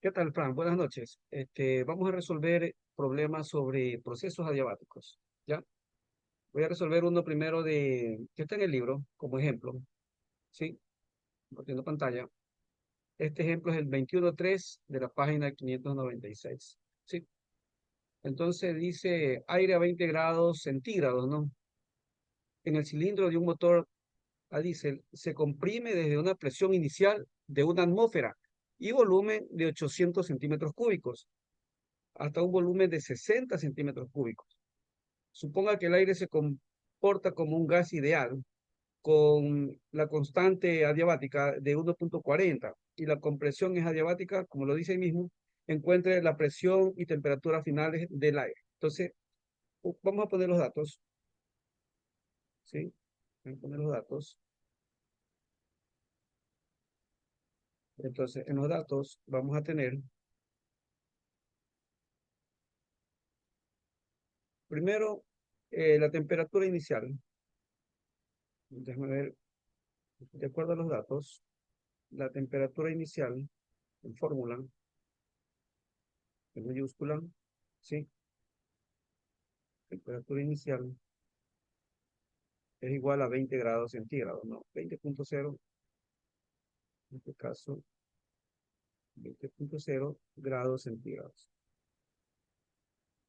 ¿Qué tal, Frank? Buenas noches. Vamos a resolver problemas sobre procesos adiabáticos. ¿Ya? Voy a resolver uno primero que está en el libro, como ejemplo. ¿Sí? Compartiendo pantalla. Este ejemplo es el 21.3 de la página 596. ¿Sí? Entonces dice aire a 20 grados centígrados, ¿no? En el cilindro de un motor a diésel se comprime desde una presión inicial de una atmósfera y volumen de 800 centímetros cúbicos hasta un volumen de 60 centímetros cúbicos. Suponga que el aire se comporta como un gas ideal con la constante adiabática de 1.40 y la compresión es adiabática, como lo dice ahí mismo, encuentre la presión y temperatura finales del aire. Entonces, vamos a poner los datos, ¿sí? Vamos a poner los datos. Entonces, en los datos vamos a tener, primero, la temperatura inicial. Déjame ver, de acuerdo a los datos, la temperatura inicial en fórmula, en mayúscula, ¿sí? Temperatura inicial es igual a 20 grados centígrados, ¿no? 20.0, en este caso, 20.0 grados centígrados.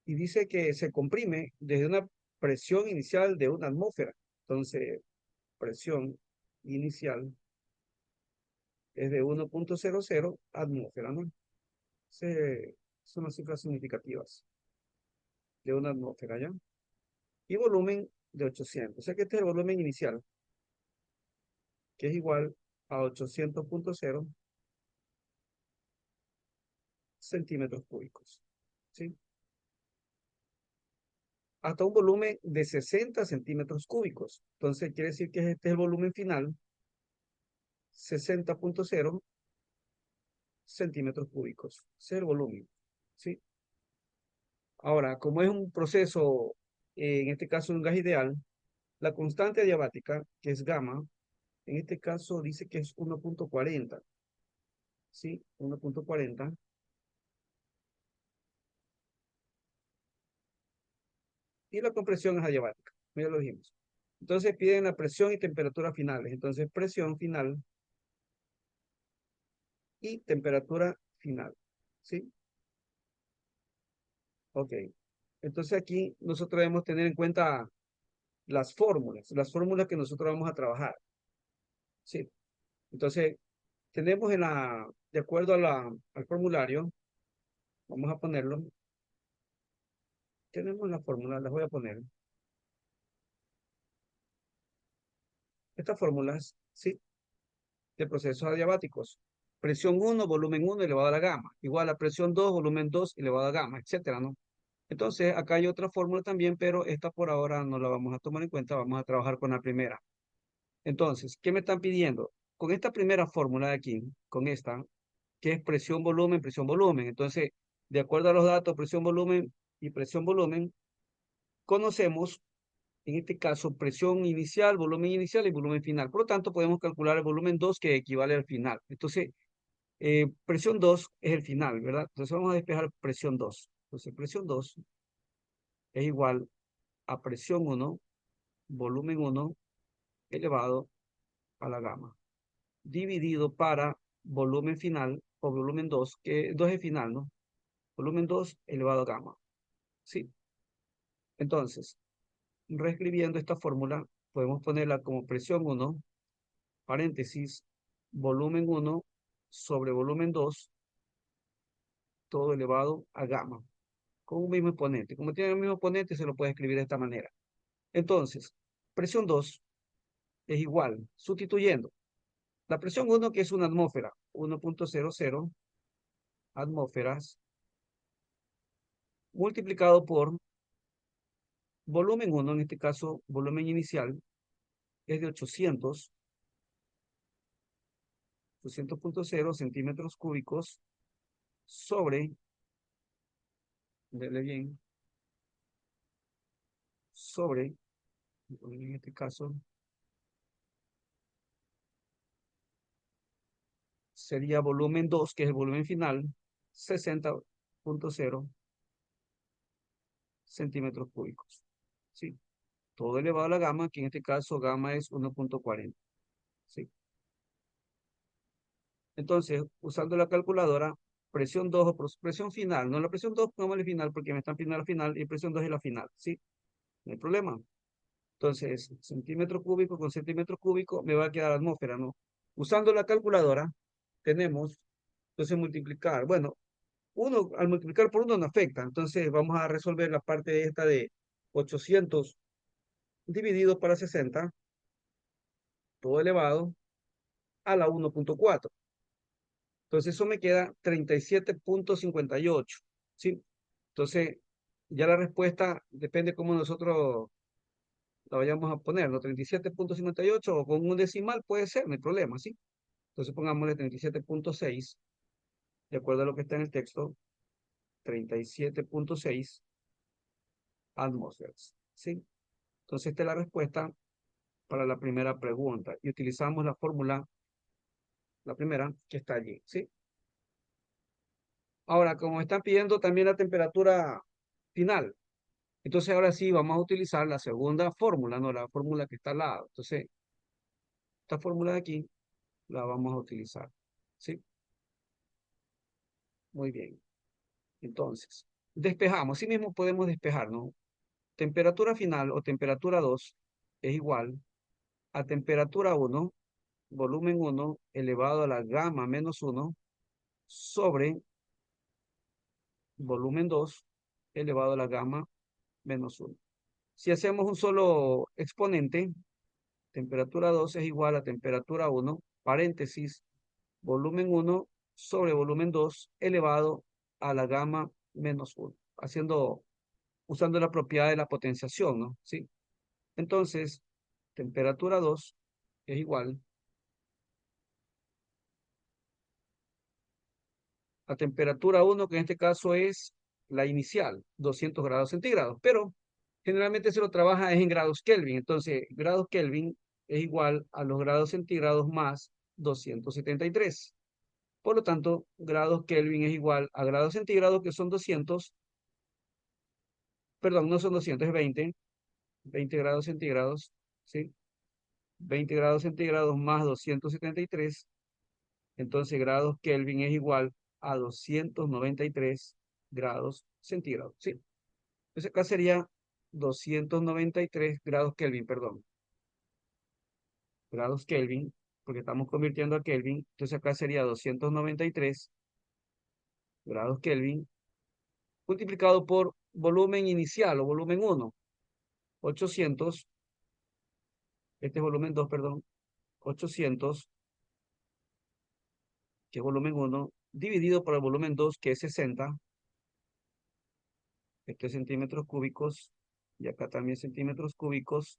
Y dice que se comprime desde una presión inicial de una atmósfera. Entonces, presión inicial es de 1.00 atmósfera, ¿no? Son las cifras significativas de una atmósfera, ¿ya? Y volumen de 800. O sea que este es el volumen inicial, que es igual a 800.0 centímetros cúbicos, ¿sí? Hasta un volumen de 60 centímetros cúbicos. Entonces quiere decir que este es el volumen final, 60.0 centímetros cúbicos. Ese es el volumen, ¿sí? Ahora, como es un proceso, en este caso un gas ideal, la constante adiabática, que es gamma, en este caso dice que es 1.40, ¿sí? 1.40. Y la compresión es adiabática, ya lo dijimos. Entonces piden la presión y temperatura finales. Entonces presión final y temperatura final, ¿sí? Ok. Entonces aquí nosotros debemos tener en cuenta las fórmulas que nosotros vamos a trabajar, ¿sí? Entonces, tenemos de acuerdo al formulario, vamos a ponerlo, tenemos la fórmula, las voy a poner. Estas fórmulas, ¿sí? De procesos adiabáticos. Presión 1, volumen 1 elevado a la gamma, igual a presión 2, volumen 2 elevado a gamma, etcétera, ¿no? Entonces, acá hay otra fórmula también, pero esta por ahora no la vamos a tomar en cuenta, vamos a trabajar con la primera. Entonces, ¿qué me están pidiendo? Con esta primera fórmula de aquí, con esta, que es presión, volumen, presión, volumen. Entonces, de acuerdo a los datos, presión, volumen y presión, volumen, conocemos, en este caso, presión inicial y volumen final. Por lo tanto, podemos calcular el volumen 2 que equivale al final. Entonces, presión 2 es el final, ¿verdad? Entonces, vamos a despejar presión 2. Entonces, presión 2 es igual a presión 1, volumen 1 elevado a la gamma, dividido para volumen final o volumen 2, que 2 es final, ¿no? Volumen 2 elevado a gamma, ¿sí? Entonces, reescribiendo esta fórmula, podemos ponerla como presión 1, paréntesis, volumen 1 sobre volumen 2, todo elevado a gamma, con un mismo exponente. Como tiene el mismo exponente, se lo puede escribir de esta manera. Entonces, presión 2 es igual, sustituyendo la presión 1, que es una atmósfera, 1.00 atmósferas, multiplicado por volumen 1, en este caso, volumen inicial, es de 800.0 centímetros cúbicos sobre, dele bien, sobre, en este caso, sería volumen 2, que es el volumen final, 60.0 centímetros cúbicos. ¿Sí? Todo elevado a la gamma, que en este caso gamma es 1.40. ¿Sí? Entonces, usando la calculadora, presión 2 o presión final, no la presión 2, pongámosle final porque me están pidiendo la final y presión 2 es la final. ¿Sí? No hay problema. Entonces, centímetro cúbico con centímetro cúbico me va a quedar atmósfera, ¿no? Usando la calculadora, tenemos, entonces multiplicar. Bueno, uno al multiplicar por uno no afecta. Entonces, vamos a resolver la parte esta de 800 dividido para 60, todo elevado a la 1.4. Entonces, eso me queda 37.58. ¿Sí? Entonces, ya la respuesta depende cómo nosotros la vayamos a poner, ¿no? 37.58 o con un decimal puede ser, no hay problema, ¿sí? Entonces pongámosle 37.6, de acuerdo a lo que está en el texto, 37.6 atmósferas, ¿sí? Entonces esta es la respuesta para la primera pregunta y utilizamos la fórmula, la primera que está allí, ¿sí? Ahora, como están pidiendo también la temperatura final, entonces ahora sí vamos a utilizar la segunda fórmula, no la fórmula que está al lado. Entonces, esta fórmula de aquí la vamos a utilizar, ¿sí? Muy bien. Entonces, despejamos. Sí mismo podemos despejar, ¿no? Temperatura final o temperatura 2 es igual a temperatura 1, volumen 1 elevado a la gamma menos 1 sobre volumen 2 elevado a la gamma menos 1. Si hacemos un solo exponente, temperatura 2 es igual a temperatura 1, paréntesis, volumen 1 sobre volumen 2 elevado a la gamma menos 1, usando la propiedad de la potenciación, ¿no? ¿Sí? Entonces, temperatura 2 es igual a temperatura 1, que en este caso es la inicial, 200 grados centígrados, pero generalmente se lo trabaja es en grados Kelvin. Entonces, grados Kelvin es igual a los grados centígrados más 273. Por lo tanto, grados Kelvin es igual a grados centígrados, que son 200, perdón, no son 200, es 20 grados centígrados, ¿sí? 20 grados centígrados más 273. Entonces, grados Kelvin es igual a 293 grados centígrados, ¿sí? Entonces, acá sería 293 grados Kelvin, perdón. Grados Kelvin, porque estamos convirtiendo a Kelvin. Entonces, acá sería 293 grados Kelvin multiplicado por volumen inicial o volumen 1, 800. Este es volumen 2, perdón. 800, que es volumen 1, dividido por el volumen 2, que es 60. Esto es centímetros cúbicos, y acá también centímetros cúbicos,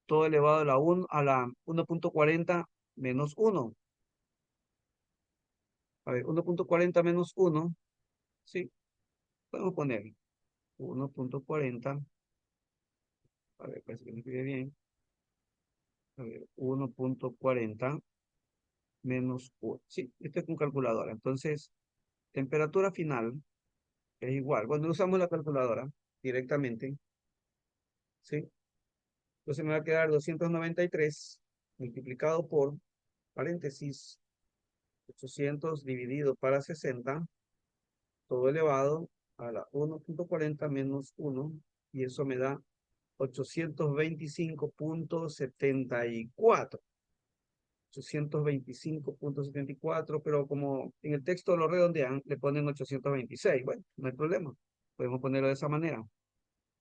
todo elevado a la 1.40 menos 1. A ver, 1.40 menos 1, sí, podemos poner 1.40, a ver, parece que me escribe bien, a ver, 1.40 menos 1, sí, esto es con calculadora. Entonces, temperatura final es igual, cuando usamos la calculadora directamente, sí, entonces me va a quedar 293 multiplicado por, paréntesis, 800 dividido para 60, todo elevado a la 1.40 menos 1, y eso me da 825.74. 825.74, pero como en el texto lo redondean, le ponen 826. Bueno, no hay problema. Podemos ponerlo de esa manera.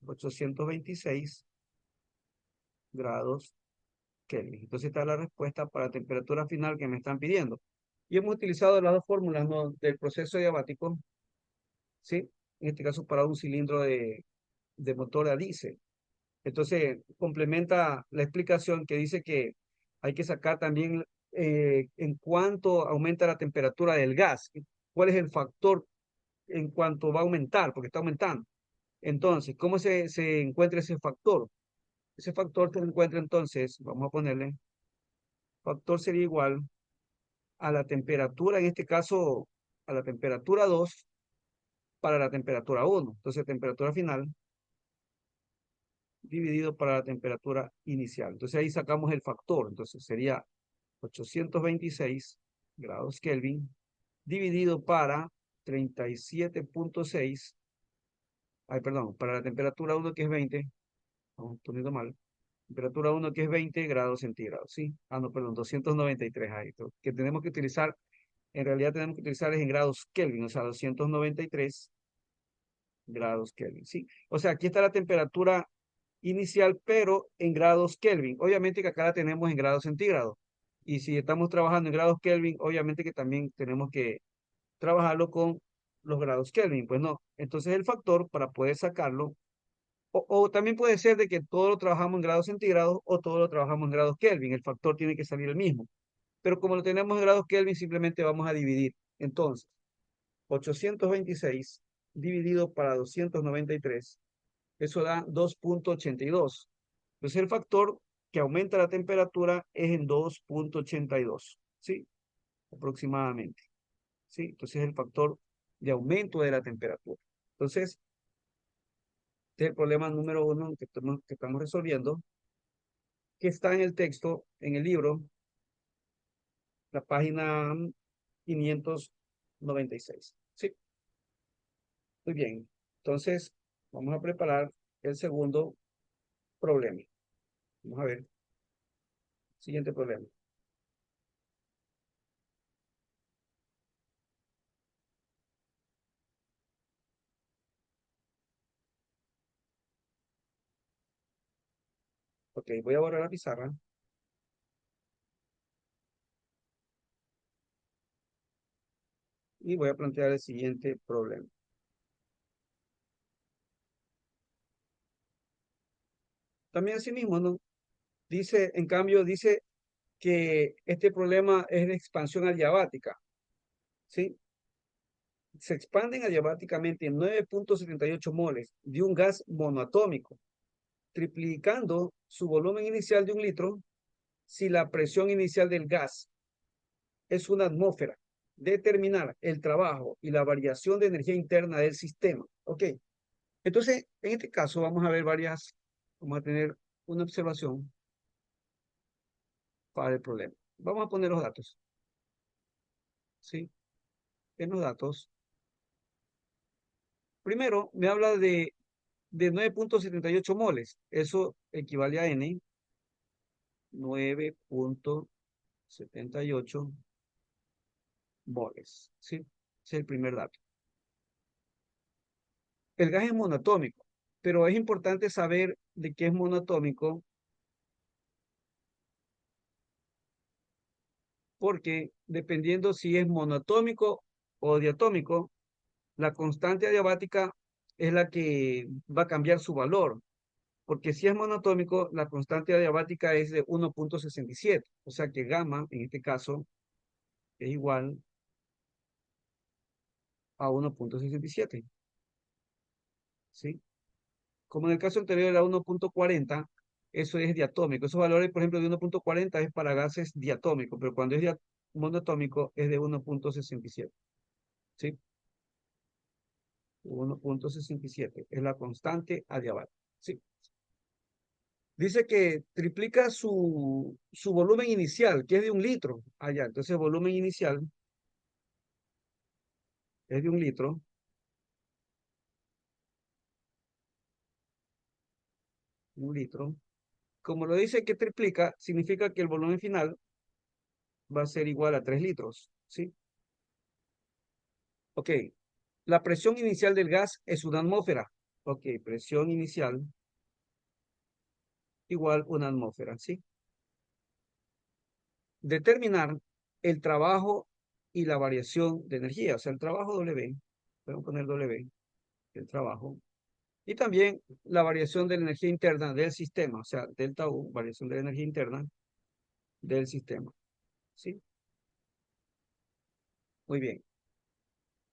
826 grados Kelvin. Entonces está la respuesta para la temperatura final que me están pidiendo. Y hemos utilizado las dos fórmulas, ¿no?, del proceso diabático, ¿sí? En este caso para un cilindro de motor a diésel. Entonces complementa la explicación que dice que hay que sacar también en cuánto aumenta la temperatura del gas, cuál es el factor en cuanto va a aumentar, porque está aumentando. Entonces, ¿cómo se encuentra ese factor? Ese factor se encuentra entonces, vamos a ponerle, factor sería igual a la temperatura, en este caso a la temperatura 2 para la temperatura 1. Entonces, temperatura final dividido para la temperatura inicial. Entonces, ahí sacamos el factor. Entonces, sería 826 grados Kelvin dividido para 37,6. Ay, perdón, para la temperatura 1 que es 20. Vamos poniendo mal. Temperatura 1 que es 20 grados centígrados, ¿sí? Ah, no, perdón, 293 ahí. Que tenemos que utilizar, en realidad tenemos que utilizar es en grados Kelvin, o sea, 293 grados Kelvin, ¿sí? O sea, aquí está la temperatura inicial, pero en grados Kelvin. Obviamente que acá la tenemos en grados centígrados. Y si estamos trabajando en grados Kelvin, obviamente que también tenemos que trabajarlo con los grados Kelvin. Pues no. Entonces el factor para poder sacarlo, o también puede ser de que todo lo trabajamos en grados centígrados o todo lo trabajamos en grados Kelvin. El factor tiene que salir el mismo. Pero como lo tenemos en grados Kelvin, simplemente vamos a dividir. Entonces, 826 dividido para 293, eso da 2,82. Entonces el factor que aumenta la temperatura es en 2,82, ¿sí? Aproximadamente, ¿sí? Entonces el factor de aumento de la temperatura. Entonces, este es el problema número uno que estamos resolviendo, que está en el texto, en el libro, la página 596, ¿sí? Muy bien. Entonces, vamos a preparar el segundo problema. Vamos a ver. Siguiente problema. Ok, voy a borrar la pizarra y voy a plantear el siguiente problema. También así mismo, ¿no? Dice, en cambio, dice que este problema es de expansión adiabática, ¿sí? Se expanden adiabáticamente en 9,78 moles de un gas monoatómico, triplicando su volumen inicial de 1 litro si la presión inicial del gas es una atmósfera. Determinar el trabajo y la variación de energía interna del sistema. Ok. Entonces, en este caso vamos a ver vamos a tener una observación para el problema. Vamos a poner los datos, ¿sí? En los datos, primero me habla de 9,78 moles. Eso equivale a N, 9,78 moles, ¿sí? Ese es el primer dato. El gas es monoatómico, pero es importante saber de qué es monoatómico porque dependiendo si es monoatómico o diatómico, la constante adiabática es la que va a cambiar su valor, porque si es monoatómico, la constante adiabática es de 1,67, o sea que gamma, en este caso, es igual a 1,67, ¿sí? Como en el caso anterior era 1,40, eso es diatómico. Esos valores, por ejemplo, de 1,40 es para gases diatómicos, pero cuando es monoatómico es de 1,67, ¿sí? 1,67 es la constante adiabática, ¿sí? Dice que triplica su volumen inicial, que es de 1 litro. Allá, entonces volumen inicial es de 1 litro. 1 litro. Como lo dice que triplica, significa que el volumen final va a ser igual a 3 litros, ¿sí? Ok. La presión inicial del gas es una atmósfera. Ok, presión inicial igual una atmósfera, ¿sí? Determinar el trabajo y la variación de energía, o sea, el trabajo W, podemos poner W, el trabajo, y también la variación de la energía interna del sistema, o sea, delta U, variación de la energía interna del sistema, ¿sí? Muy bien.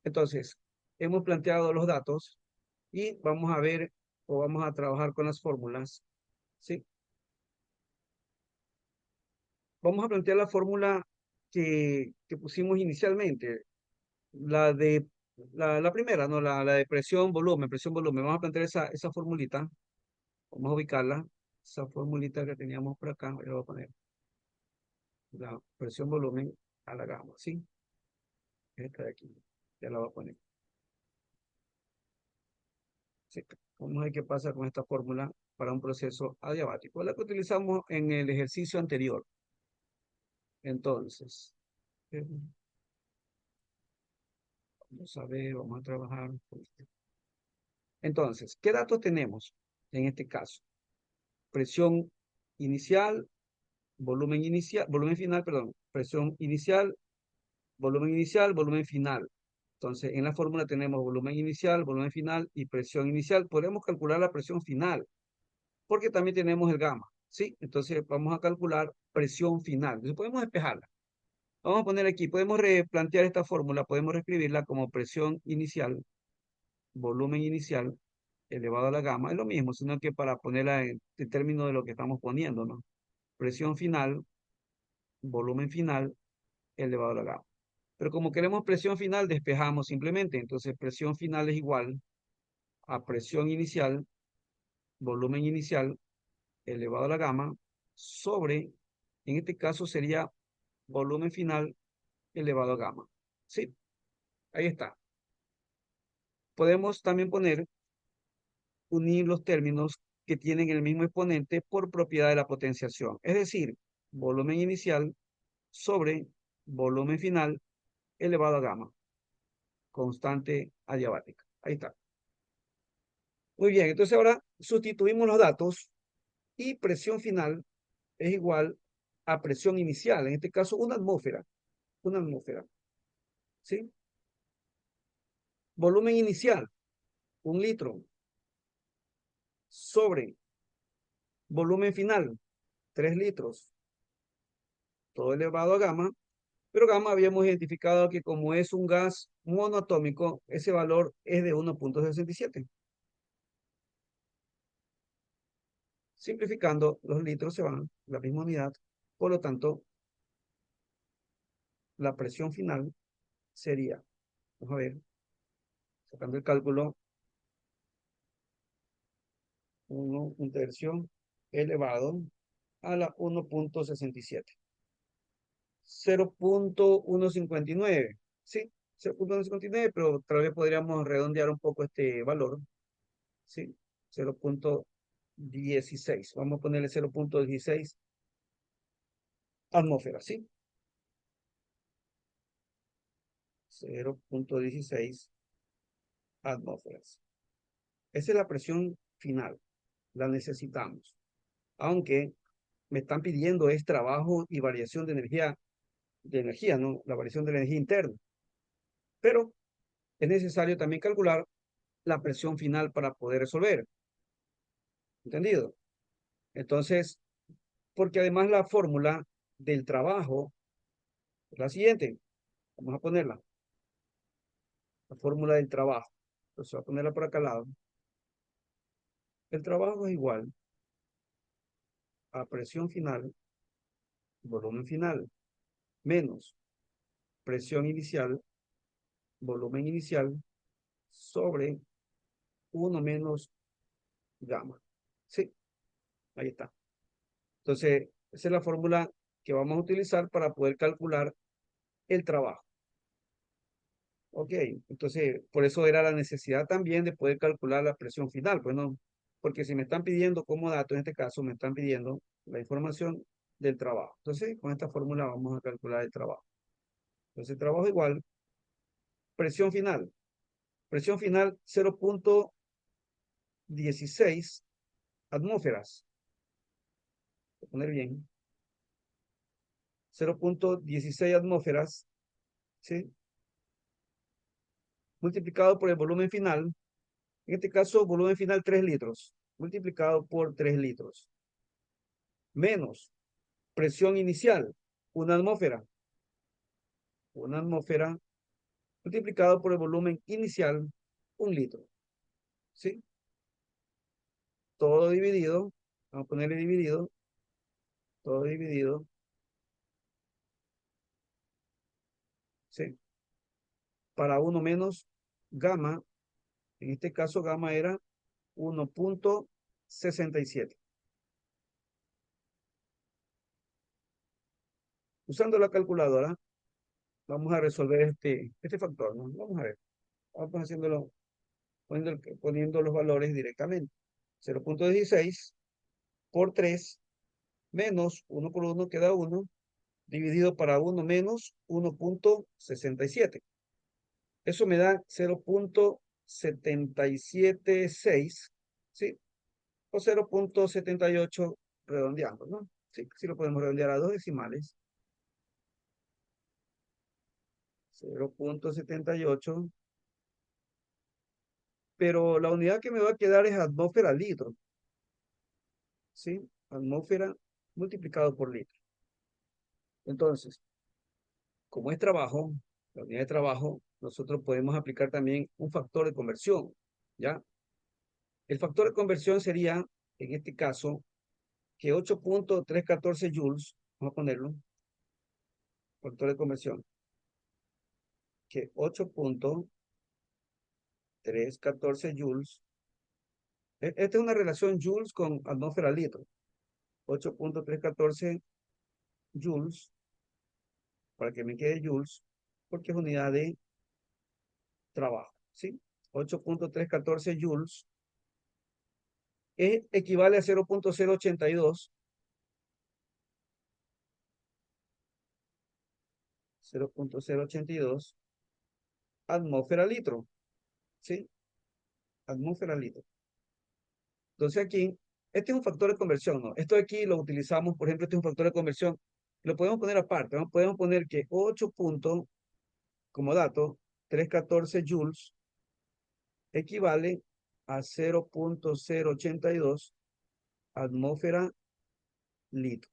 Entonces, hemos planteado los datos y vamos a ver o vamos a trabajar con las fórmulas, ¿sí? Vamos a plantear la fórmula que pusimos inicialmente. La de la primera, no, la de presión, volumen, presión, volumen. Vamos a plantear esa formulita. Vamos a ubicarla. Esa formulita que teníamos por acá. Le voy a poner la presión, volumen a la gama, ¿sí? Esta de aquí. Ya la voy a poner. Sí. Vamos a ver qué pasa con esta fórmula para un proceso adiabático, la que utilizamos en el ejercicio anterior. Entonces, eh, vamos a ver, vamos a trabajar. Entonces, ¿qué datos tenemos en este caso? Presión inicial, volumen final, perdón, presión inicial, volumen final. Entonces, en la fórmula tenemos volumen inicial, volumen final y presión inicial. Podemos calcular la presión final, porque también tenemos el gamma, ¿sí? Entonces, vamos a calcular presión final. Entonces, podemos despejarla. Vamos a poner aquí, podemos replantear esta fórmula, podemos reescribirla como presión inicial, volumen inicial, elevado a la gamma. Es lo mismo, sino que para ponerla en términos de lo que estamos poniendo, ¿no? Presión final, volumen final, elevado a la gamma. Pero como queremos presión final, despejamos simplemente. Entonces, presión final es igual a presión inicial, volumen inicial, elevado a la gamma, sobre, en este caso sería volumen final, elevado a gamma. ¿Sí? Ahí está. Podemos también unir los términos que tienen el mismo exponente por propiedad de la potenciación. Es decir, volumen inicial sobre volumen final elevado a gamma, constante adiabática. Ahí está. Muy bien, entonces ahora sustituimos los datos y presión final es igual a presión inicial, en este caso una atmósfera, ¿sí? Volumen inicial, 1 litro, sobre volumen final, 3 litros, todo elevado a gamma, pero gamma habíamos identificado que como es un gas monoatómico, ese valor es de 1,67. Simplificando, los litros se van, la misma unidad, por lo tanto, la presión final sería, vamos a ver, sacando el cálculo, 1 1/3 elevado a la 1,67. 0,159, ¿sí? 0,159, pero tal vez podríamos redondear un poco este valor, ¿sí? 0,16. Vamos a ponerle 0,16 atmósferas, ¿sí? 0,16 atmósferas. Esa es la presión final, la necesitamos. Aunque me están pidiendo es trabajo y variación de energía, ¿no? La variación de la energía interna. Pero es necesario también calcular la presión final para poder resolver. ¿Entendido? Entonces, porque además la fórmula del trabajo es la siguiente. Vamos a ponerla. La fórmula del trabajo. Entonces, voy a ponerla por acá al lado. El trabajo es igual a presión final, volumen final, menos presión inicial, volumen inicial, sobre 1 menos gamma. Sí, ahí está. Entonces, esa es la fórmula que vamos a utilizar para poder calcular el trabajo. Ok, entonces por eso era la necesidad también de poder calcular la presión final, pues no, porque si me están pidiendo como dato, en este caso me están pidiendo la información del trabajo. Entonces, con esta fórmula vamos a calcular el trabajo. Entonces, trabajo igual, presión final 0,16 atmósferas. Voy a poner bien, 0,16 atmósferas, ¿sí? Multiplicado por el volumen final, en este caso, volumen final 3 litros, multiplicado por 3 litros, menos presión inicial, una atmósfera, una atmósfera multiplicado por el volumen inicial, 1 litro, ¿sí? Todo dividido, vamos a ponerle dividido, todo dividido, ¿sí? para 1 menos gamma. En este caso, gamma era 1.67. Usando la calculadora, vamos a resolver este factor, ¿no? Vamos a ver. Vamos haciéndolo, poniendo los valores directamente. 0.16 por 3 menos 1 por 1 queda 1, dividido para 1 menos 1.67. Eso me da 0.776, ¿sí? O 0.78 redondeando, ¿no? Sí, sí lo podemos redondear a dos decimales. 0.78. Pero la unidad que me va a quedar es atmósfera litro, ¿sí? Atmósfera multiplicado por litro. Entonces, como es trabajo, la unidad de trabajo, nosotros podemos aplicar también un factor de conversión, ¿ya? El factor de conversión sería, en este caso, que 8.314 joules, vamos a ponerlo, factor de conversión, que 8.314 joules, esta es una relación joules con atmósfera litro, 8.314 joules, para que me quede joules, porque es unidad de trabajo, ¿sí? 8.314 joules equivale a 0.082, 0.082 atmósfera litro, ¿sí? Atmósfera litro. Entonces aquí, este es un factor de conversión, ¿no? Esto de aquí lo utilizamos, por ejemplo, este es un factor de conversión, lo podemos poner aparte, ¿no? Podemos poner que 8 puntos, como dato, 314 joules equivale a 0.082 atmósfera litro.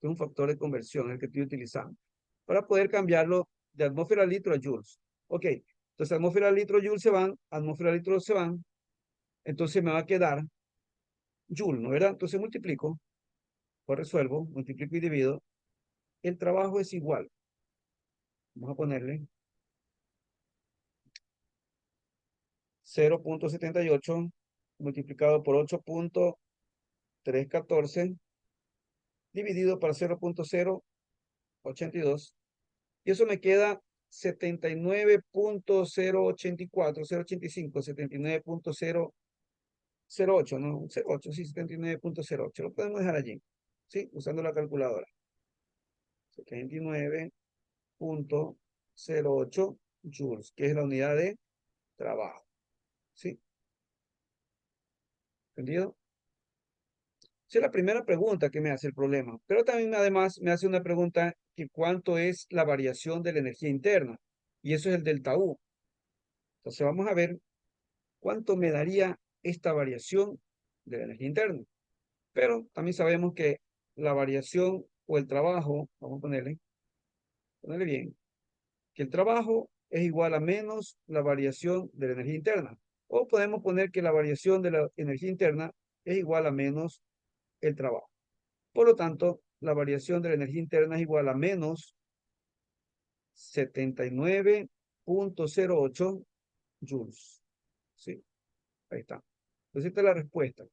Es un factor de conversión el que estoy utilizando para poder cambiarlo de atmósfera litro a joules. Ok, entonces atmósfera litro, joules se van, atmósfera litro se van, entonces me va a quedar joule, ¿no? ¿Verdad? Entonces multiplico, pues resuelvo, multiplico y divido. El trabajo es igual. Vamos a ponerle 0.78 multiplicado por 8.314 dividido para 0.082. Y eso me queda 79.084, 0.85, 79.008, ¿no? 0.8, sí, 79.08. Lo podemos dejar allí, ¿sí? Usando la calculadora. 79.08 joules, que es la unidad de trabajo, ¿sí? ¿Entendido? Esa es la primera pregunta que me hace el problema. Pero también además me hace una pregunta que cuánto es la variación de la energía interna. Y eso es el delta U. Entonces vamos a ver cuánto me daría esta variación de la energía interna. Pero también sabemos que la variación o el trabajo, vamos a ponerle bien, que el trabajo es igual a menos la variación de la energía interna. O podemos poner que la variación de la energía interna es igual a menos el trabajo. Por lo tanto, la variación de la energía interna es igual a menos 79.08 joules. ¿Sí? Ahí está. Entonces, esta es la respuesta.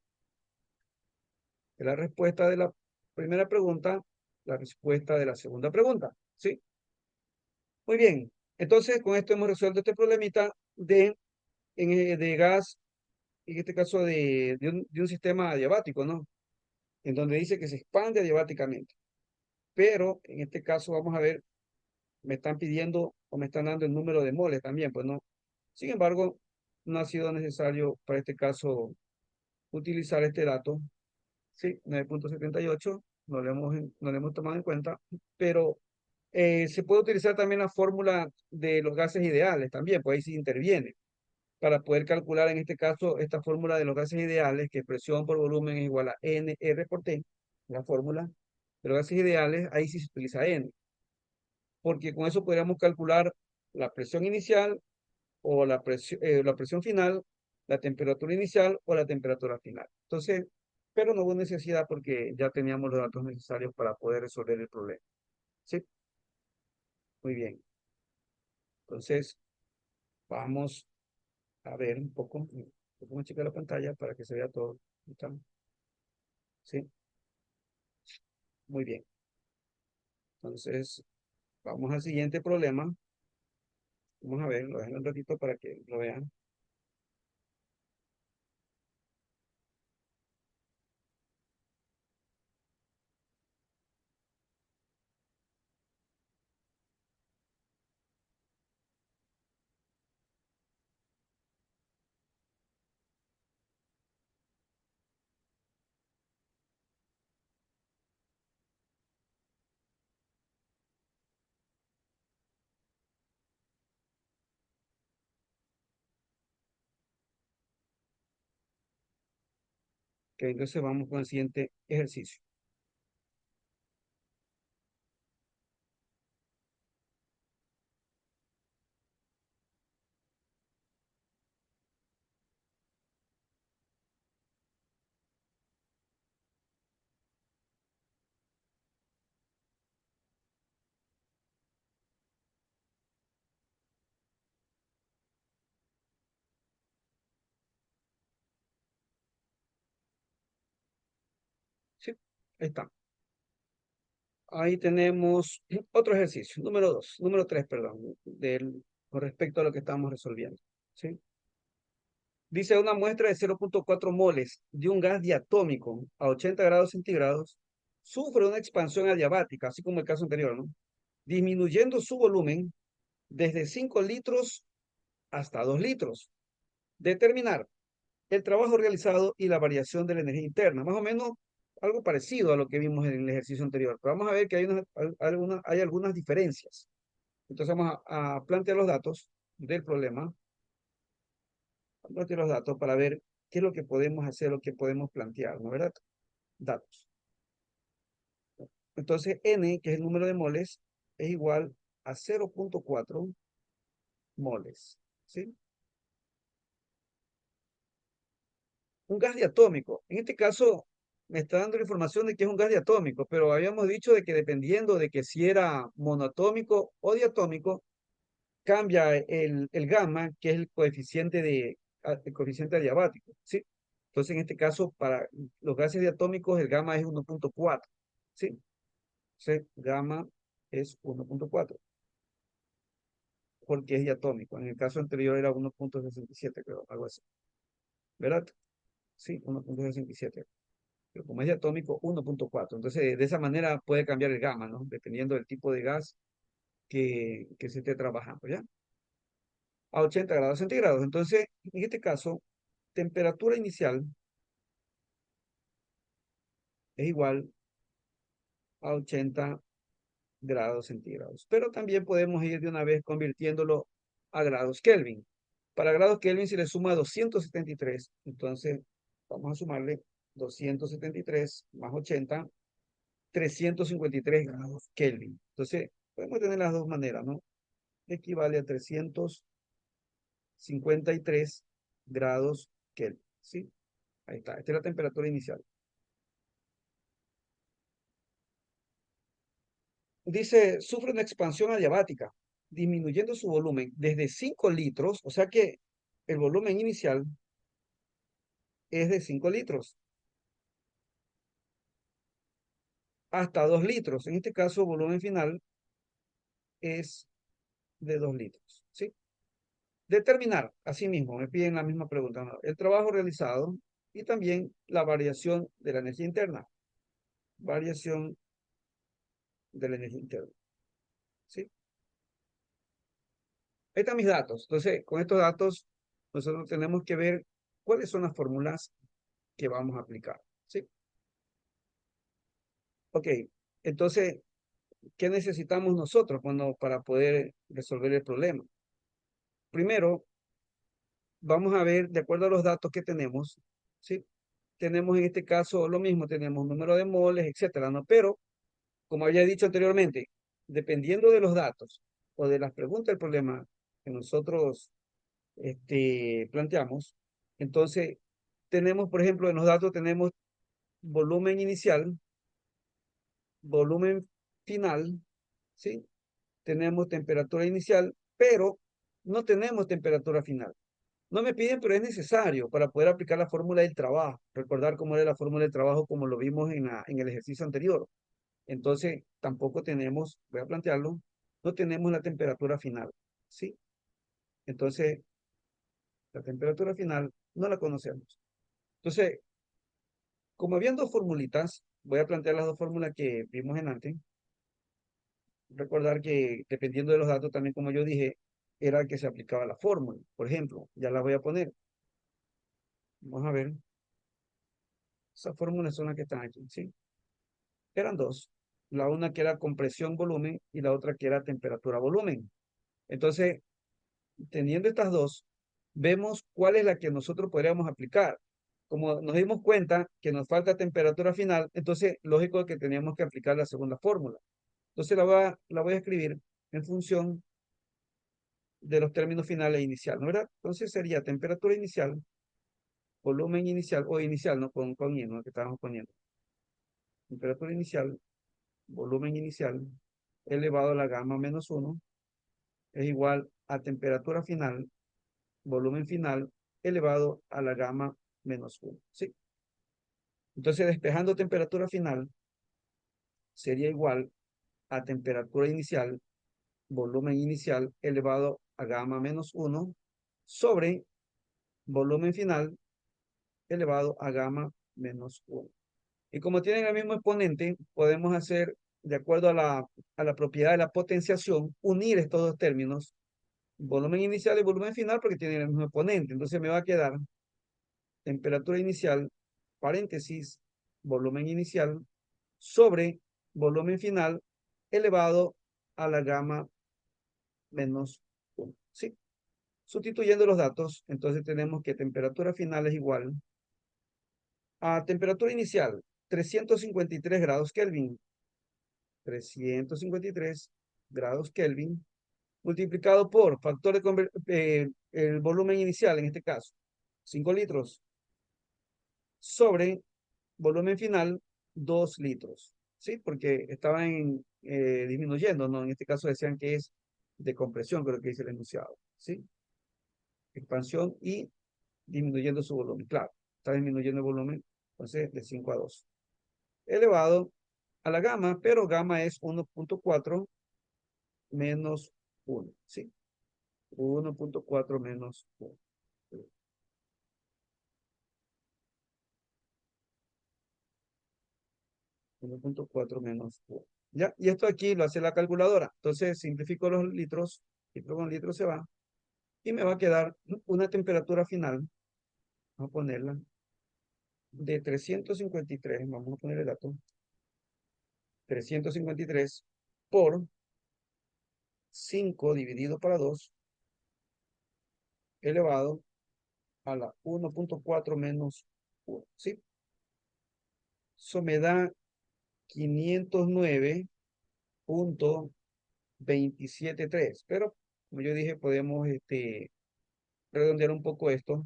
Es la respuesta de la primera pregunta, la respuesta de la segunda pregunta. ¿Sí? Muy bien. Entonces, con esto hemos resuelto este problemita de gas, en este caso de un sistema adiabático, ¿no? En donde dice que se expande adiabáticamente. Pero, en este caso, vamos a ver, me están pidiendo o me están dando el número de moles también, pues no. Sin embargo, no ha sido necesario para este caso utilizar este dato, sí, 9.78, no lo hemos tomado en cuenta, pero se puede utilizar también la fórmula de los gases ideales también, pues ahí sí interviene, para poder calcular en este caso esta fórmula de los gases ideales, que presión por volumen es igual a NR por T, la fórmula de los gases ideales, ahí sí se utiliza N, porque con eso podríamos calcular la presión inicial o la presión final, la temperatura inicial o la temperatura final. Entonces, pero no hubo necesidad porque ya teníamos los datos necesarios para poder resolver el problema. ¿Sí? Muy bien. Entonces, Vamos a ver un poco. Vamos a checar la pantalla para que se vea todo. ¿Está? Sí, muy bien. Entonces, vamos al siguiente problema. Vamos a ver, lo dejo un ratito para que lo vean. Que entonces vamos con el siguiente ejercicio. Sí, ahí está. Ahí tenemos otro ejercicio, número 3, perdón, con respecto a lo que estamos resolviendo. ¿Sí? Dice una muestra de 0,4 moles de un gas diatómico a 80 grados centígrados sufre una expansión adiabática, así como el caso anterior, ¿no? Disminuyendo su volumen desde 5 litros hasta 2 litros. Determinar el trabajo realizado y la variación de la energía interna, más o menos algo parecido a lo que vimos en el ejercicio anterior, pero vamos a ver que hay algunas diferencias. Entonces vamos a plantear los datos del problema, plantear los datos para ver qué es lo que podemos hacer, lo que podemos plantear, ¿no es verdad? Datos. Entonces N, que es el número de moles, es igual a 0,4 moles, ¿sí? Un gas diatómico. En este caso, me está dando la información de que es un gas diatómico, pero habíamos dicho de que dependiendo de que si era monoatómico o diatómico, cambia el gamma, que es el coeficiente adiabático, ¿sí? Entonces, en este caso, para los gases diatómicos, el gamma es 1,4, ¿sí? Entonces, gamma es 1,4, porque es diatómico. En el caso anterior era 1,67, creo, algo así. ¿Verdad? Sí, 1,67. Pero como es diatómico, 1,4. Entonces, de esa manera puede cambiar el gamma, ¿no? Dependiendo del tipo de gas que se esté trabajando, ¿ya? A 80 grados centígrados. Entonces, en este caso, temperatura inicial es igual a 80 grados centígrados. Pero también podemos ir de una vez convirtiéndolo a grados Kelvin. Para grados Kelvin se le suma 273. Entonces, vamos a sumarle 273 más 80, 353 grados Kelvin. Entonces, podemos tener las dos maneras, ¿no? Equivale a 353 grados Kelvin. ¿Sí? Ahí está. Esta es la temperatura inicial. Dice, sufre una expansión adiabática, disminuyendo su volumen desde 5 litros, o sea que el volumen inicial es de 5 litros, hasta 2 litros. En este caso, el volumen final es de 2 litros. ¿Sí? Determinar, asimismo, me piden la misma pregunta, ¿no? El trabajo realizado y también la variación de la energía interna. Variación de la energía interna. ¿Sí? Ahí están mis datos. Entonces, con estos datos, nosotros tenemos que ver cuáles son las fórmulas que vamos a aplicar. ¿Sí? Ok. Entonces, ¿qué necesitamos nosotros para poder resolver el problema? Primero, vamos a ver, de acuerdo a los datos que tenemos, ¿sí? Tenemos en este caso lo mismo, tenemos número de moles, etcétera, ¿no? Pero, como había dicho anteriormente, dependiendo de los datos o de las preguntas del problema que nosotros planteamos, entonces tenemos, por ejemplo, en los datos tenemos volumen inicial, volumen final, ¿sí? Tenemos temperatura inicial, pero no tenemos temperatura final. No me piden, pero es necesario para poder aplicar la fórmula del trabajo. Recordar cómo era la fórmula del trabajo como lo vimos en el ejercicio anterior. Entonces, tampoco tenemos, voy a plantearlo, no tenemos la temperatura final, ¿sí? Entonces, la temperatura final no la conocemos. Entonces, como habían dos formulitas, voy a plantear las dos fórmulas que vimos en antes. Recordar que dependiendo de los datos, también como yo dije, era que se aplicaba la fórmula. Por ejemplo, ya la voy a poner. Vamos a ver. Esas fórmulas son las que están aquí, ¿sí? Eran dos. La una que era compresión-volumen y la otra que era temperatura-volumen. Entonces, teniendo estas dos, vemos cuál es la que nosotros podríamos aplicar. Como nos dimos cuenta que nos falta temperatura final, entonces lógico que teníamos que aplicar la segunda fórmula. Entonces la voy a escribir en función de los términos finales e inicial, ¿no verdad? Entonces sería temperatura inicial, volumen inicial, o inicial, ¿no? Con I, ¿no? Que estábamos poniendo. Temperatura inicial, volumen inicial, elevado a la gamma menos 1, es igual a temperatura final, volumen final, elevado a la gamma menos 1, ¿sí? Entonces, despejando temperatura final, sería igual a temperatura inicial, volumen inicial, elevado a gamma menos 1, sobre volumen final, elevado a gamma menos 1. Y como tienen el mismo exponente, podemos hacer, de acuerdo a la propiedad de la potenciación, unir estos dos términos, volumen inicial y volumen final, porque tienen el mismo exponente. Entonces me va a quedar temperatura inicial, paréntesis, volumen inicial, sobre volumen final, elevado a la gamma menos 1. ¿Sí? Sustituyendo los datos, entonces tenemos que temperatura final es igual a temperatura inicial, 353 grados Kelvin. 353 grados Kelvin, multiplicado por factor de el volumen inicial, en este caso, 5 litros, sobre volumen final, 2 litros. ¿Sí? Porque estaban disminuyendo, ¿no? En este caso decían que es de compresión, creo que dice el enunciado. ¿Sí? Expansión y disminuyendo su volumen. Claro, está disminuyendo el volumen, entonces de 5 a 2. Elevado a la gamma, pero gamma es 1.4 menos 1, ¿sí? 1.4 menos 1. 1.4 menos 1. ¿Ya? Y esto aquí lo hace la calculadora. Entonces simplifico los litros, litro con litro se va, y me va a quedar una temperatura final, vamos a ponerla, de 353, vamos a poner el dato, 353 por 5 dividido para 2 elevado a la 1.4 menos 1, ¿sí? Eso me da 509.273, pero como yo dije, podemos redondear un poco esto,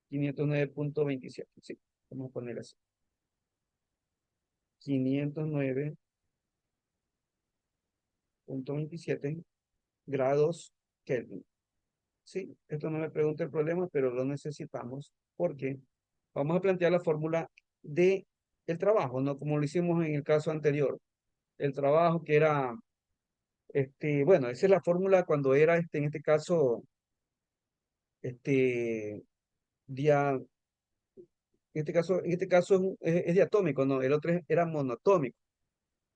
509.27, ¿sí? Vamos a poner así, 509.27 grados Kelvin, ¿sí? Esto no me pregunta el problema, pero lo necesitamos porque vamos a plantear la fórmula de el trabajo, ¿no? Como lo hicimos en el caso anterior. El trabajo que era, bueno, esa es la fórmula cuando era, en este caso, este, dia, en este caso es diatómico, ¿no? El otro era monotómico.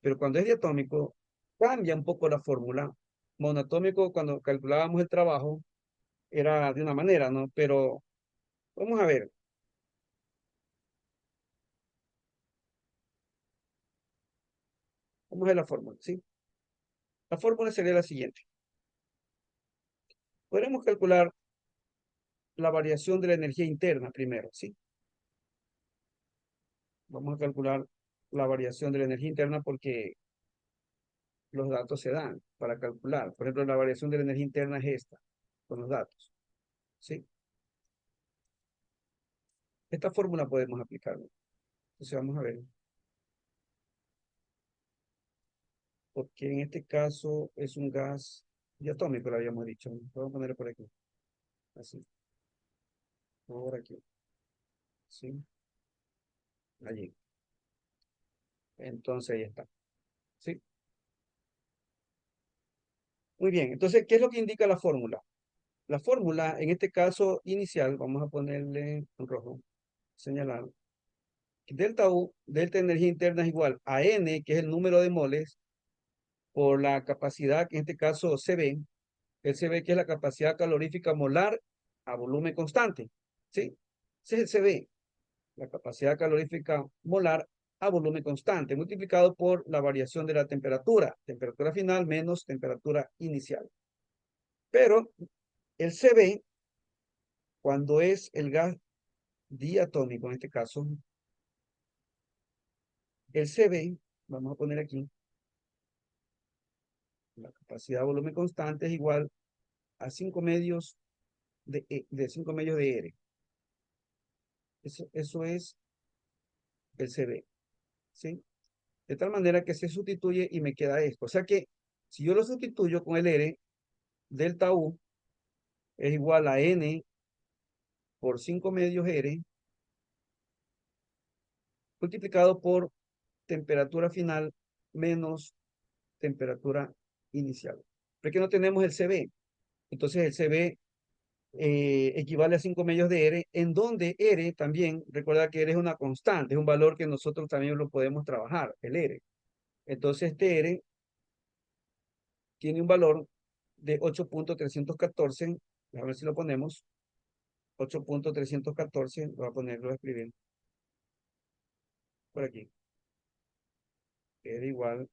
Pero cuando es diatómico, cambia un poco la fórmula. Monotómico, cuando calculábamos el trabajo, era de una manera, ¿no? Pero vamos a ver, vamos a ver la fórmula, ¿sí? La fórmula sería la siguiente. Podremos calcular la variación de la energía interna primero, ¿sí? Vamos a calcular la variación de la energía interna porque los datos se dan para calcular. Por ejemplo, la variación de la energía interna es esta, con los datos, ¿sí? Esta fórmula podemos aplicarla. Entonces vamos a ver, porque en este caso es un gas diatómico lo habíamos dicho. Vamos a ponerlo por aquí. Así. Por aquí. ¿Sí? Allí. Entonces ahí está. ¿Sí? Muy bien. Entonces, ¿qué es lo que indica la fórmula? La fórmula, en este caso inicial, vamos a ponerle en rojo, señalar. Delta U, delta de energía interna es igual a N, que es el número de moles, por la capacidad, que en este caso CB. El CB, que es la capacidad calorífica molar a volumen constante. ¿Sí? Ese es el CB, la capacidad calorífica molar a volumen constante, multiplicado por la variación de la temperatura final menos temperatura inicial. Pero el CB, cuando es el gas diatómico, en este caso, el CB, vamos a poner aquí, la capacidad de volumen constante es igual a 5 medios de 5 medios de R. Eso es el CB, ¿sí? De tal manera que se sustituye y me queda esto. O sea que si yo lo sustituyo con el R, delta U es igual a N por 5 medios R multiplicado por temperatura final menos temperatura inicial. Porque no tenemos el CB. Entonces el CB equivale a 5 medios de R, en donde R también, recuerda que R es una constante, es un valor que nosotros también lo podemos trabajar, el R. Entonces este R tiene un valor de 8.314, a ver si lo ponemos, 8.314, lo voy a poner, lo voy a escribir por aquí, R igual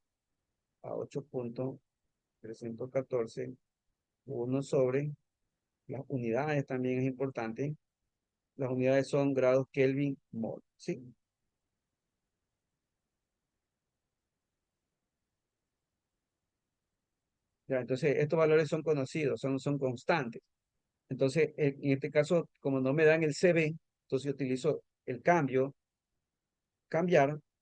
a 8.314, 1 sobre, las unidades también es importante, las unidades son grados Kelvin mol, ¿sí? Ya, entonces, estos valores son conocidos, son constantes. Entonces, en este caso, como no me dan el CB, entonces yo utilizo el cambiar,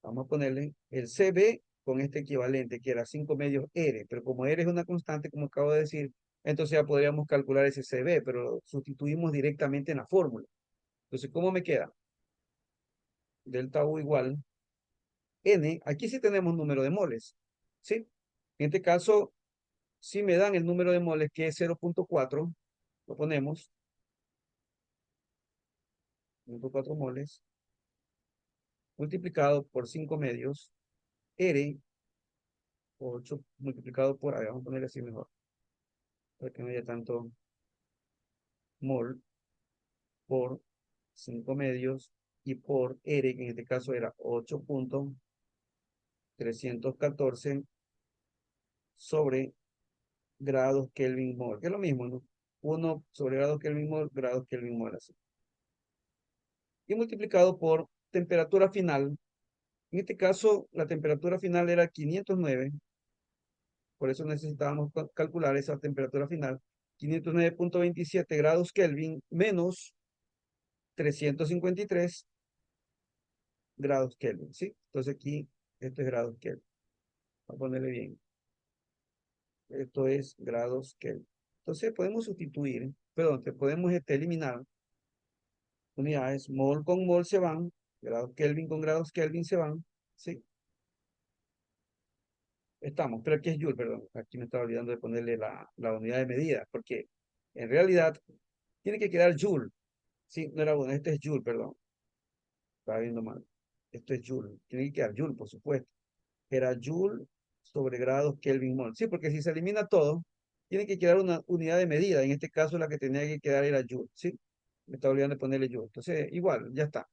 vamos a ponerle el CB con este equivalente, que era 5 medios R, pero como R es una constante, como acabo de decir, entonces ya podríamos calcular ese CB, pero lo sustituimos directamente en la fórmula. Entonces, ¿cómo me queda? Delta U igual N, aquí sí tenemos número de moles, ¿sí? En este caso, si me dan el número de moles, que es 0.4, lo ponemos, 0.4 moles, multiplicado por 5 medios, R, 8 multiplicado por, a ver, vamos a ponerle así mejor, para que no haya tanto mol, por 5 medios, y por R, que en este caso era 8.314 sobre grados Kelvin mol, que es lo mismo, ¿no? 1 sobre grados Kelvin mol, así. Y multiplicado por temperatura final. En este caso, la temperatura final era 509, por eso necesitábamos calcular esa temperatura final. 509.27 grados Kelvin menos 353 grados Kelvin, ¿sí? Entonces aquí, esto es grados Kelvin. Voy a ponerle bien. Esto es grados Kelvin. Entonces podemos sustituir, perdón, que podemos eliminar unidades. Mol con mol se van, grados Kelvin con grados Kelvin se van, ¿sí? Estamos, pero aquí es Joule, perdón. Aquí me estaba olvidando de ponerle la unidad de medida, porque en realidad tiene que quedar Joule. Sí, no era bueno, este es Joule, perdón. Estaba viendo mal. Esto es Joule. Tiene que quedar Joule, por supuesto. Era Joule sobre grados Kelvin mol. Sí, porque si se elimina todo, tiene que quedar una unidad de medida. En este caso, la que tenía que quedar era Joule. Sí, me estaba olvidando de ponerle Joule. Entonces, igual, ya está.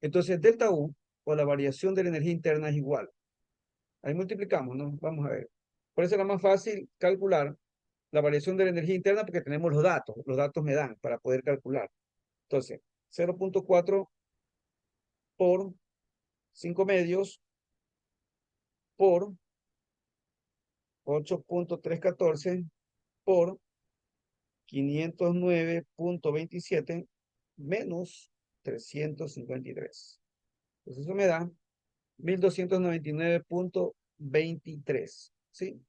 Entonces, delta U o la variación de la energía interna es igual. Ahí multiplicamos, ¿no? Vamos a ver. Por eso era más fácil calcular la variación de la energía interna porque tenemos los datos me dan para poder calcular. Entonces, 0.4 por 5 medios por 8.314 por 509.27 menos 353. Entonces eso me da 1299.23, ¿sí?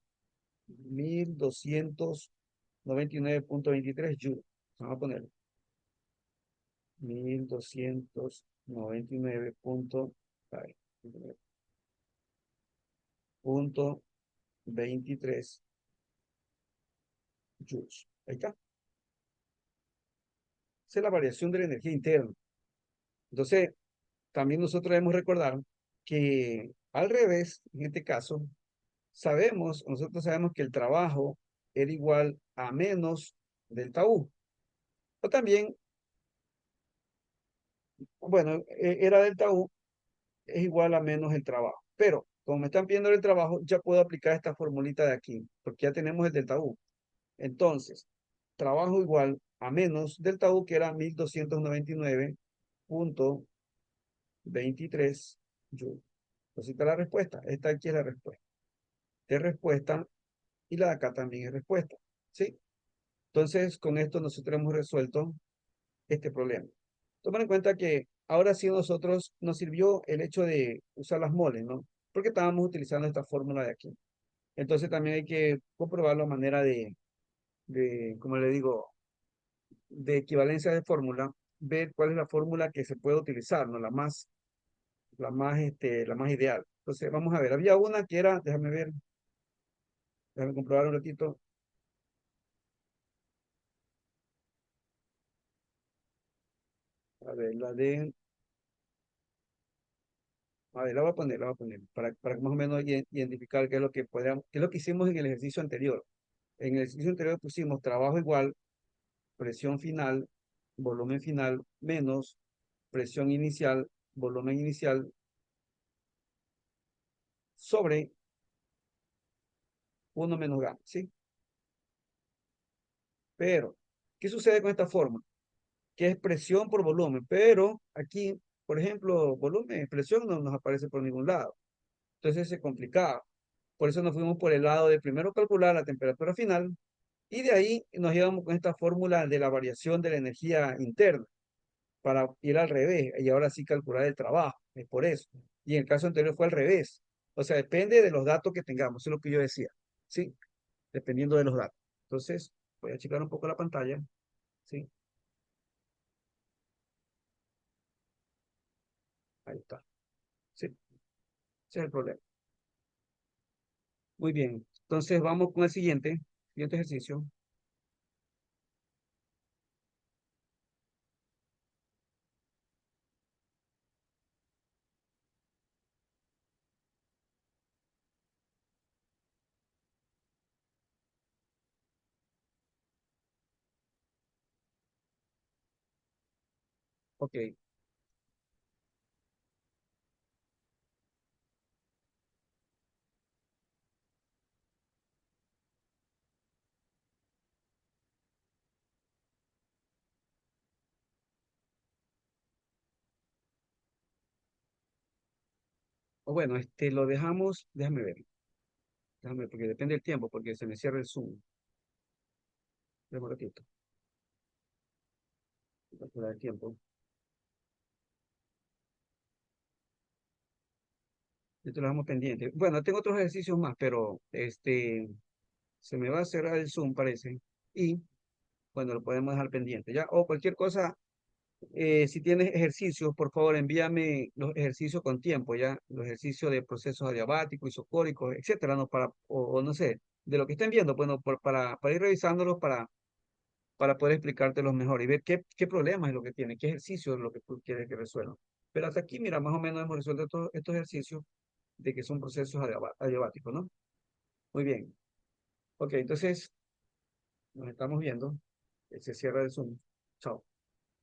1299.23 joules. Vamos a poner 1299 ay, punto 23 joules. Ahí está. Esa es la variación de la energía interna. Entonces, también nosotros debemos recordar que al revés, en este caso, nosotros sabemos que el trabajo era igual a menos delta U. O también, bueno, era delta U es igual a menos el trabajo. Pero, como me están pidiendo el trabajo, ya puedo aplicar esta formulita de aquí, porque ya tenemos el delta U. Entonces, trabajo igual a menos delta U, que era 1299.23 joules. Entonces, está la respuesta. Esta aquí es la respuesta. De respuesta y la de acá también es respuesta. ¿Sí? Entonces, con esto nosotros hemos resuelto este problema. Tomen en cuenta que ahora sí nosotros nos sirvió el hecho de usar las moles, ¿no? Porque estábamos utilizando esta fórmula de aquí. Entonces también hay que comprobar la manera como le digo, de equivalencia de fórmula, ver cuál es la fórmula que se puede utilizar, ¿no? La más ideal. Entonces, vamos a ver, había una que era, déjame ver, déjame comprobar un ratito. A ver, la voy a poner, para más o menos identificar qué es lo que podríamos, qué es lo que hicimos en el ejercicio anterior. En el ejercicio anterior pusimos trabajo igual, presión final, volumen final, menos presión inicial, volumen inicial, sobre 1 menos gamma, ¿sí? Pero, ¿qué sucede con esta forma? Que es presión por volumen, pero aquí, por ejemplo, volumen, presión no nos aparece por ningún lado. Entonces se complicaba. Por eso nos fuimos por el lado de primero calcular la temperatura final y de ahí nos íbamos con esta fórmula de la variación de la energía interna para ir al revés y ahora sí calcular el trabajo. Es por eso. Y en el caso anterior fue al revés. O sea, depende de los datos que tengamos. Eso es lo que yo decía. ¿Sí? Dependiendo de los datos. Entonces, voy a checar un poco la pantalla. ¿Sí? Ahí está. ¿Sí? Ese es el problema. Muy bien. Entonces, vamos con el siguiente ejercicio. Ok. O bueno, lo dejamos, déjame ver, porque depende del tiempo, porque se me cierra el Zoom. Déjame un ratito, calcular el tiempo. Esto lo dejamos pendiente. Bueno, tengo otros ejercicios más, pero se me va a cerrar el Zoom, parece. Y bueno, lo podemos dejar pendiente, ¿ya? O cualquier cosa, si tienes ejercicios, por favor, envíame los ejercicios con tiempo, ¿ya? Los ejercicios de procesos adiabáticos, isocóricos, etcétera, ¿no? O no sé, de lo que estén viendo, bueno, para ir revisándolos para poder explicártelos mejor y ver qué problemas es lo que tiene, qué ejercicio es lo que tú quieres que resuelva. Pero hasta aquí, mira, más o menos hemos resuelto estos ejercicios de que son procesos adiabáticos, ¿no? Muy bien. Ok, entonces nos estamos viendo. Se cierra el Zoom. Chao.